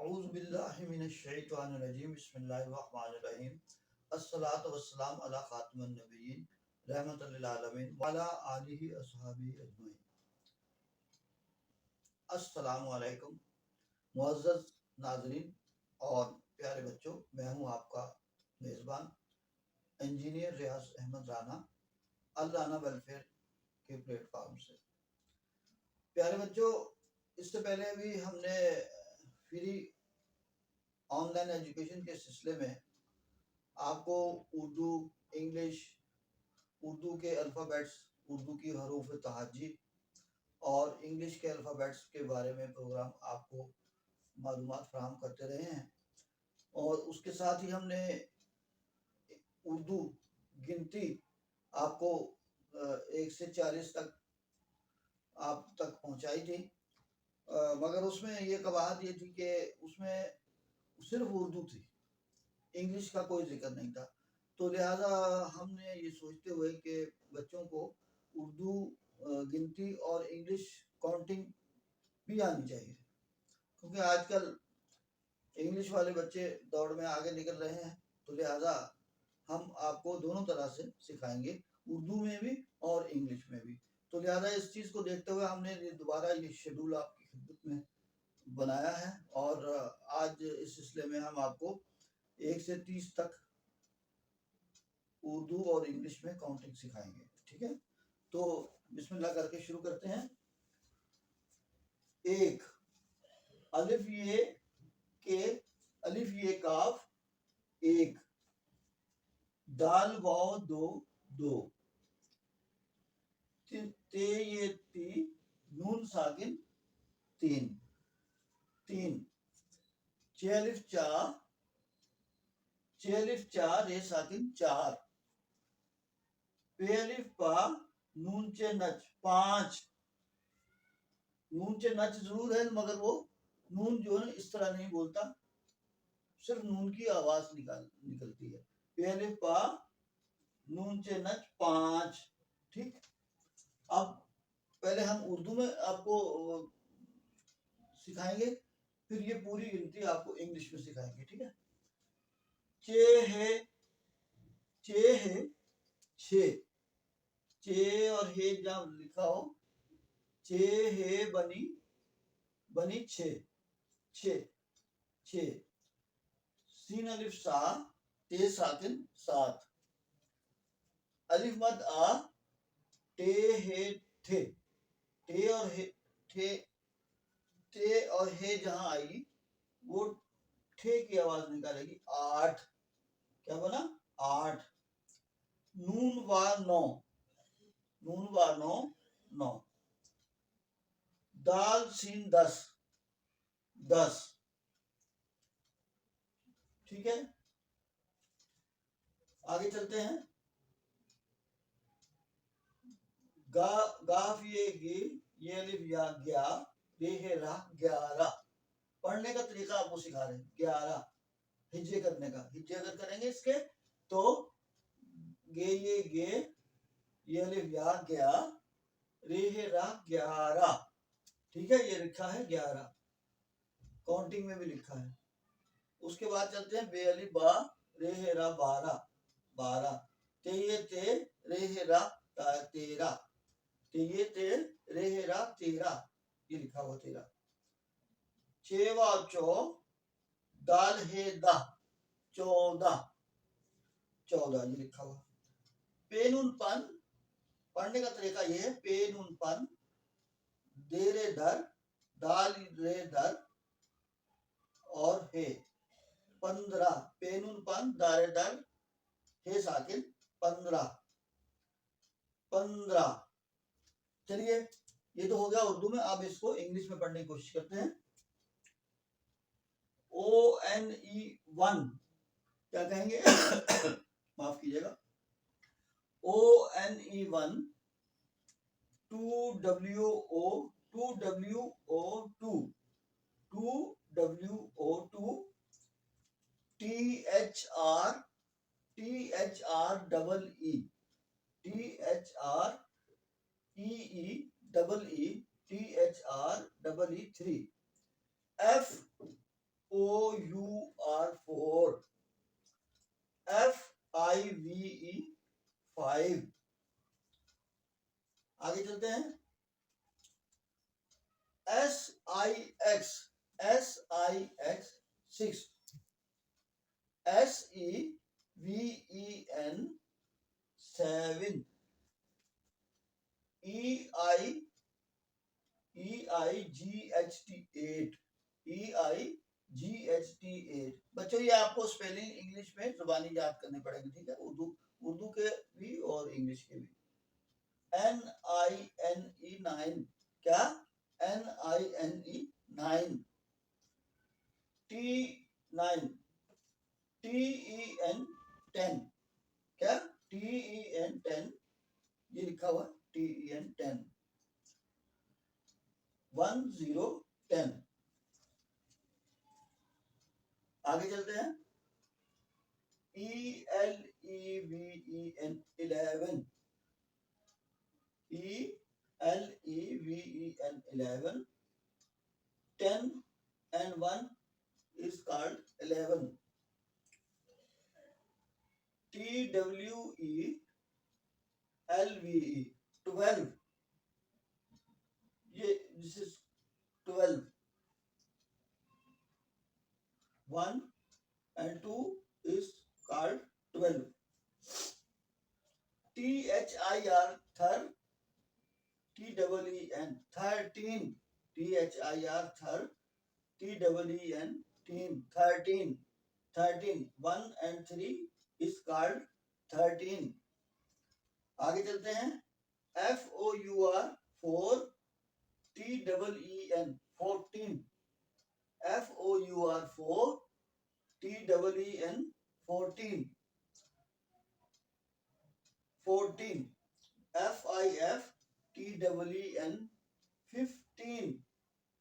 अऊज़ु बिल्लाहि मिनश शैतानिर रजीम बिस्मिल्लाहिर रहमानिर रहीम अस्सलातु वस्सलाम अला खातिमुन नबिय्यीन रहमतुल लिल आलमीन व अला आलिहि अस्हाबिहि अजमईन। अस्सलामु अलैकुम मुअज़्ज़ज़ नाज़रीन और प्यारे बच्चों, मैं हूँ आपका मेज़बान इंजीनियर रियाज अहमद राना अल राना वेलफेयर के प्लेटफॉर्म से। प्यारे बच्चों, इससे पहले भी हमने फ्री ऑनलाइन एजुकेशन के सिलसिले में आपको उर्दू, इंग्लिश, उर्दू के अल्फ़ाबेट्स, उर्दू की हरूफ तहाजी और इंग्लिश के अल्फ़ाबेट्स के बारे में प्रोग्राम आपको मालूमात फराहम करते रहे हैं। और उसके साथ ही हमने उर्दू गिनती आपको 1 से 40 तक आप तक पहुंचाई थी, मगर उसमें ये कवाहत ये थी कि उसमें सिर्फ उर्दू थी, इंग्लिश का कोई जिक्र नहीं था। तो लिहाजा हमने ये सोचते हुए कि बच्चों को उर्दू गिनती और इंग्लिश काउंटिंग भी आनी चाहिए, क्योंकि आजकल इंग्लिश वाले बच्चे दौड़ में आगे निकल रहे हैं। तो लिहाजा हम आपको दोनों तरह से सिखाएंगे, उर्दू में भी और इंग्लिश में भी। तो लिहाजा इस चीज़ को देखते हुए हमने दोबारा ये शेड्यूल आपकी खिदमत में बनाया है और आज इस सिलसिले में हम आपको 1 से 30 तक उर्दू और इंग्लिश में काउंटिंग सिखाएंगे। ठीक है, तो बिस्मिल्लाह करके शुरू करते हैं। 1 अलिफ ये के, अलिफ ये काफ 1, दाल वाव 2, ते ये ती, नून साकिन 3, चे अलिफ चा, रे साकिन 4, पे अलिफ पा, नून चे नच 5। नून चे नच जरूर है, मगर वो नून जो है इस तरह नहीं बोलता, सिर्फ नून की आवाज निकलती है। पे अलिफ पा, नून चे नच 5। ठीक, अब पहले हम उर्दू में आपको सिखाएंगे, फिर ये पूरी गिनती आपको इंग्लिश में सिखाएंगे। ठीक है, चे है 6, चे और हे जहाँ लिखा हो, चे हे बनी 6, सीन अलिफ सा, ते साकिन 7, अलिफ मद आ, टे हे थे, टे और हे जहां आई वो ठे की आवाज निकालेगी 8। क्या बना 8। नून वा 9, दाल सीन 10। ठीक है, आगे चलते हैं। गाफ ये अलिफ या ग्या, रे है रा 11। पढ़ने का तरीका आपको सिखा रहे हैं। 11 हिज्जे करने का, हिज्जे अगर करेंगे इसके तो गे ये अलिफ या गया, रे है रा 11। ठीक है, ये लिखा है 11, काउंटिंग में भी लिखा है। उसके बाद चलते हैं बे अलिफ बा, रे है रा 12, ते ये ते, रे है रा 13, ते ये ते, रे है रा 13, ये लिखा हुआ 13। चेवा चो, दाल है दा 14, ये लिखा हुआ। पेनुन पन, पढ़ने का तरीका ये है, पेनुन पन, दे रे दर, दाल रे दर और हे 15। पेनुन पन, दारे दर, हे साकिन 15। चलिए, ये तो हो गया उर्दू में। अब इसको इंग्लिश में पढ़ने की कोशिश करते हैं। ONE1 क्या कहेंगे? माफ कीजिएगा। ONE1 2WO2 THREE 3, FOR FOUR 5 5। आगे चलते हैं। SIX 6 SEVEN 7 EIGHT 8। बच्चों ये आपको स्पेलिंग इंग्लिश में जुबानी याद करने पड़ेगी, ठीक है, उर्दू के भी और इंग्लिश के भी। NINE 9 क्या? NINE 9 T9 TEN 10 क्या? TEN 10 ये लिखा हुआ TEN 10 1010। आगे चलते हैं। ELEVEN 11 ELEVEN 11 10 and 1 is called 11। TWELVE 12 ये this is 12। 1 and 2 is called 12। THIR thir TEEN 13 THIR thir TEEN teen 13 1 and 3 is called 13। आगे चलते हैं। FOUR 4 TEEN 14 FOUR 4 TEEN 14 14 FIF TEEN 15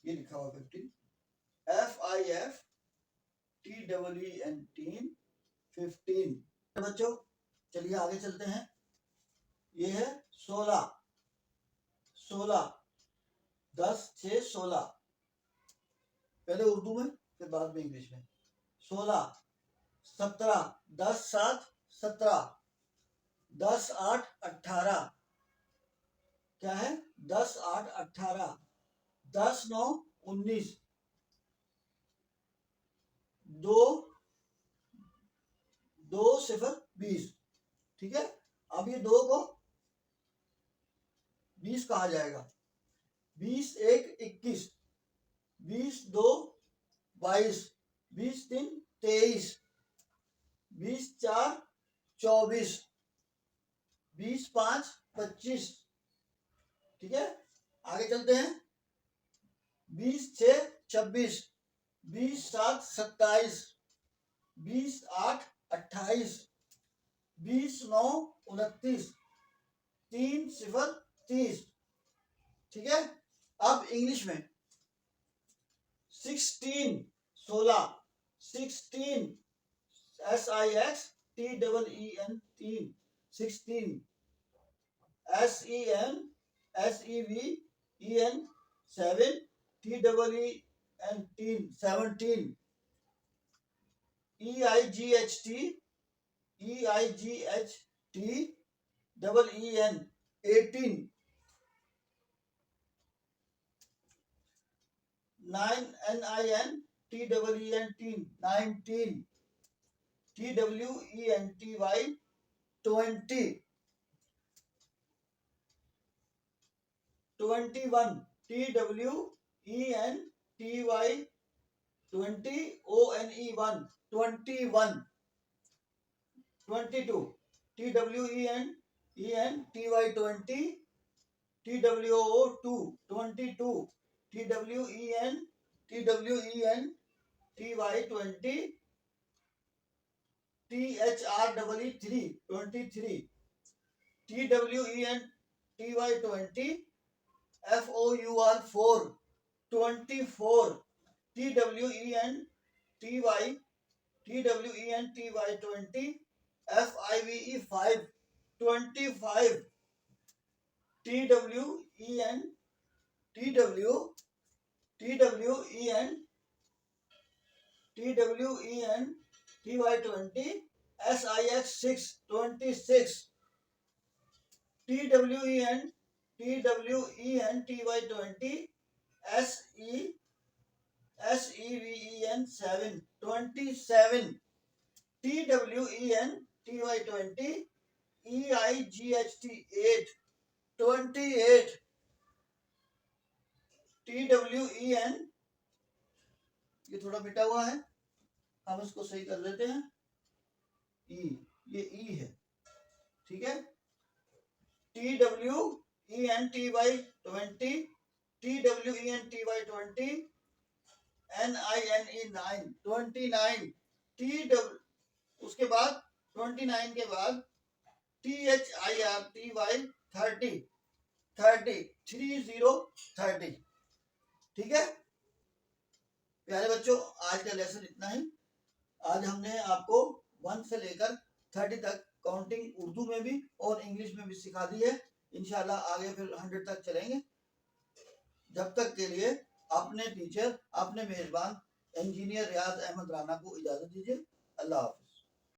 ये लिखा हुआ 15 FIF TEEN 15। बच्चों चलिए आगे चलते हैं। ये है 16 10 6 16। पहले उर्दू में फिर बाद में इंग्लिश में। 16 17 10 7 17 10 8 18 क्या है? 10 8 18 10 9 19 2 0 20। ठीक है, अब ये 2 को 20 कहा जाएगा। 20 1 21 20 2 22 20 3 23 20 4 24 20 5 25। ठीक है, आगे चलते हैं। 20 6 26 20 7 27 20 8 28 20 9 29 3 0 30। ठीक है, अब इंग्लिश में 16 16 16 SIX TEEN 16 SEVEN 7 TEEN 17 EIGHT EEN 18 9 NIN TEEN 19 TWENTY 20 21 TWENTY 20 ONE 21 22 TWENTY 20 TWO 2 22 TWENTY 20 THREE 3 23 TWENTY 20 FOUR 4 24 TWENTY 20 FIVE 5 25 TWEN 20 TWENTY SIX 26 TWENTY SEVEN 7 27 TWENTY EIGHT 8 28 TWEN, ये थोड़ा मिटा हुआ है, हम इसको सही कर देते हैं। ई, ये ई है, ठीक है। TWENTY 20 TWENTY 20 NINE 9 29 TW, उसके बाद 29 के बाद THIRTY 30 30 ठीक है प्यारे बच्चों, आज का लेसन इतना ही। आज हमने आपको 1 से लेकर 30 तक काउंटिंग उर्दू में भी और इंग्लिश में भी सिखा दी है। इंशाल्लाह आगे फिर 100 तक चलेंगे। जब तक के लिए अपने टीचर, अपने मेजबान इंजीनियर रियाज अहमद राना को इजाजत दीजिए। अल्लाह हाफ़िज़।